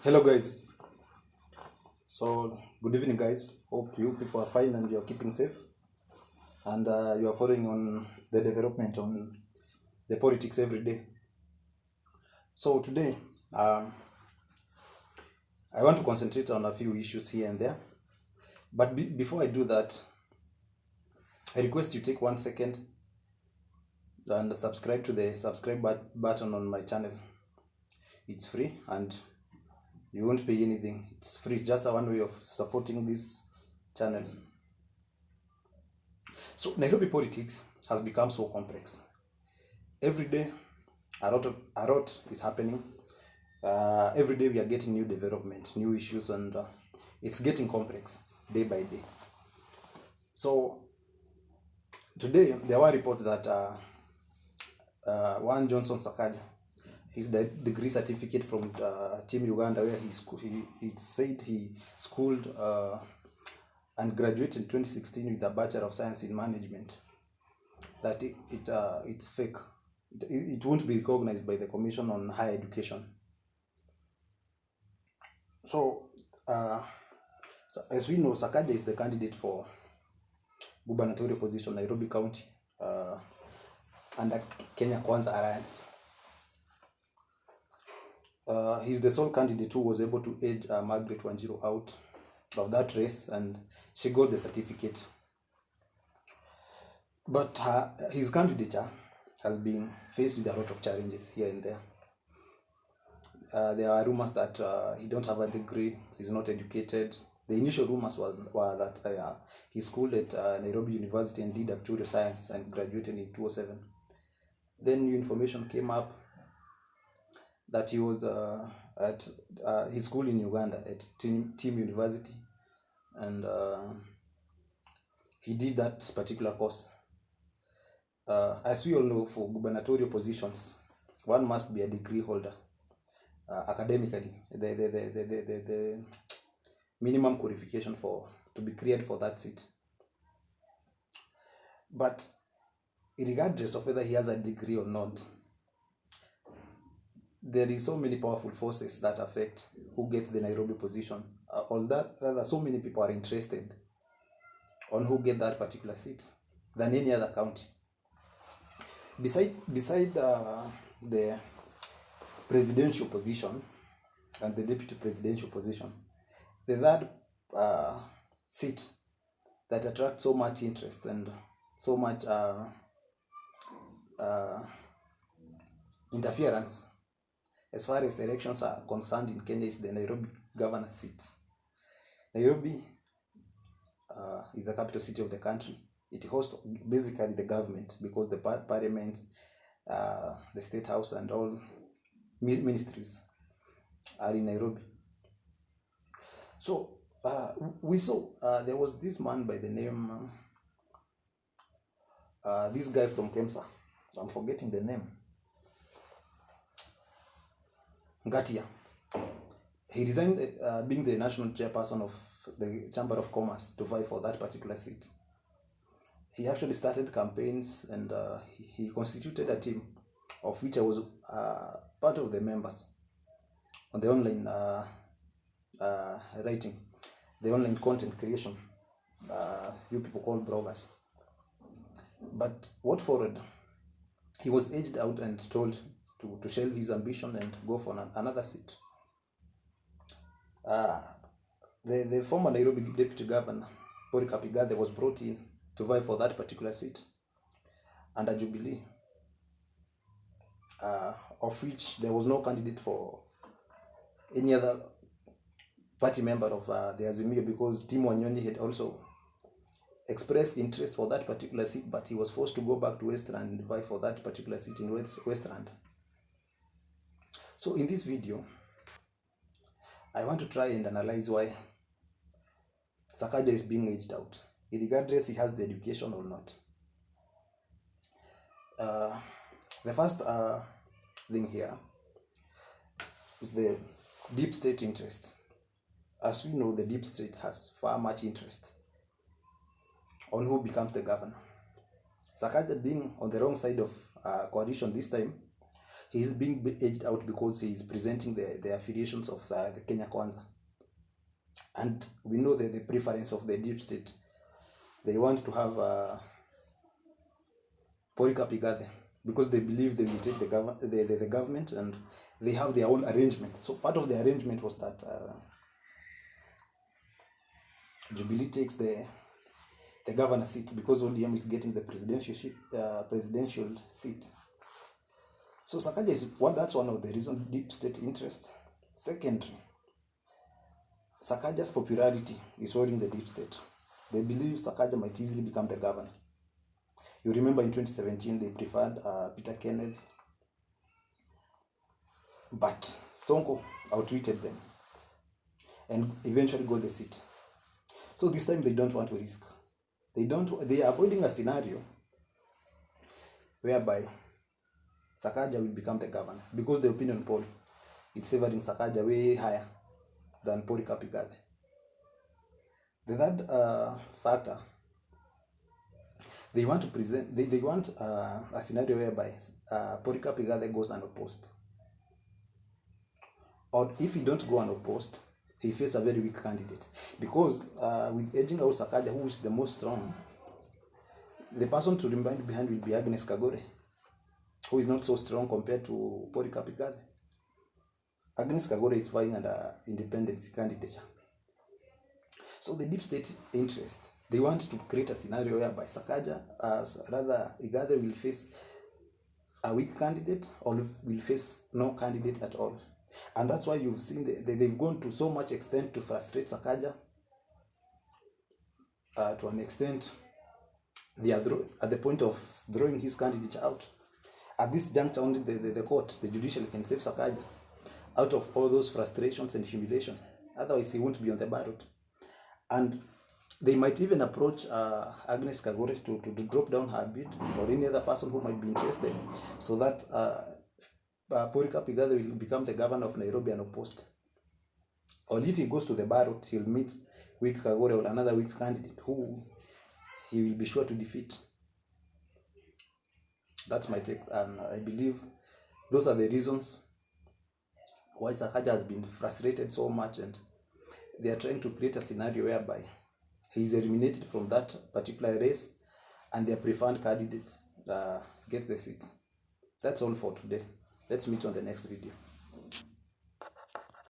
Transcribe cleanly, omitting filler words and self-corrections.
Hello guys. So good evening guys. Hope you people are fine and you are keeping safe and you are following on the development on the politics every day. So today I want to concentrate on a few issues here and there. But before I do that, I request you take 1 second and subscribe to the subscribe button on my channel. It's free and you won't pay anything. It's free, just one way of supporting this channel. So Nairobi politics has become so complex. Every day a lot is happening. Every day we are getting new development, new issues, and it's getting complex day by day. So today there were reports that one Johnson Sakaja, his degree certificate from Team Uganda, where he said he schooled and graduated in 2016 with a Bachelor of Science in Management, that it's fake. It won't be recognized by the Commission on Higher Education. So as we know, Sakaja is the candidate for gubernatorial position, Nairobi County, under Kenya Kwanza Alliance. He's the sole candidate who was able to edge Margaret Wanjiru out of that race, and she got the certificate. But his candidature has been faced with a lot of challenges here and there. There are rumors that he don't have a degree, he's not educated. The initial rumors were that he schooled at Nairobi University and did actuarial science and graduated in 2007. Then new information came up that he was at his school in Uganda at Team University, and he did that particular course. As we all know, for gubernatorial positions, one must be a degree holder academically. The minimum qualification to be cleared for that seat. But regardless of whether he has a degree or not, there is so many powerful forces that affect who gets the Nairobi position. So many people are interested on who get that particular seat than any other county. Beside the presidential position and the deputy presidential position, the third seat that attracts so much interest and so much interference as far as elections are concerned in Kenya is the Nairobi governor's seat. Nairobi is the capital city of the country. It hosts basically the government, because the parliament, the state house, and all ministries are in Nairobi. So we saw there was this man by the name, this guy from Kemsa, I'm forgetting the name, Ngatia. He resigned being the national chairperson of the Chamber of Commerce to vie for that particular seat. He actually started campaigns, and he constituted a team of which I was part of the members on the online writing, the online content creation, you people call bloggers. But what followed, he was edged out and told to shelve his ambition and go for another seat. The former Nairobi Deputy Governor, Polycarp Igathe, was brought in to vie for that particular seat under Jubilee, of which there was no candidate for any other party member of the Azimio, because Tim Wanyonyi had also expressed interest for that particular seat, but he was forced to go back to Westland and vie for that particular seat in Westland. So in this video, I want to try and analyze why Sakaja is being edged out, regardless he has the education or not. The first thing here is the deep state interest. As we know, the deep state has far much interest on who becomes the governor. Sakaja, being on the wrong side of coalition this time, he's being edged out because he is presenting the affiliations of the Kenya Kwanza. And we know the preference of the deep state. They want to have Polycarp Igathe because they believe they will take the government, and they have their own arrangement. So part of the arrangement was that Jubilee takes the governor seat because ODM is getting the presidential seat. So Sakaja is that's one of the reasons, deep state interest. Secondly, Sakaja's popularity is worrying the deep state. They believe Sakaja might easily become the governor. You remember in 2017 they preferred Peter Kenneth, but Sonko outtweeted them and eventually got the seat. So this time they don't want to risk. They are avoiding a scenario whereby Sakaja will become the governor, because the opinion poll is favoring Sakaja way higher than Polycarp Igathe. The third factor, they want to present, they want a scenario whereby Polycarp Igathe goes unopposed. Or if he don't go unopposed, he faces a very weak candidate. Because with edging out Sakaja, who is the most strong, the person to remain behind will be Agnes Kagore, who is not so strong compared to Polycarp Igathe. Agnes Kagore is vying under independence candidature. So the deep state interest, they want to create a scenario whereby Sakaja, Igathe will face a weak candidate or will face no candidate at all. And that's why you've seen they've gone to so much extent to frustrate Sakaja. To an extent, they are at the point of throwing his candidate out. At this juncture, only the court, the judiciary, can save Sakaja out of all those frustrations and humiliation. Otherwise, he won't be on the ballot. And they might even approach Agnes Kagore to drop down her bid, or any other person who might be interested, so that Polycarp Igathe will become the governor of Nairobi unopposed. Or if he goes to the ballot, he'll meet weak Kagore or another weak candidate who he will be sure to defeat. That's my take, and I believe those are the reasons why Sakaja has been frustrated so much, and they are trying to create a scenario whereby he is eliminated from that particular race and their preferred candidate gets the seat. That's all for today. Let's meet on the next video.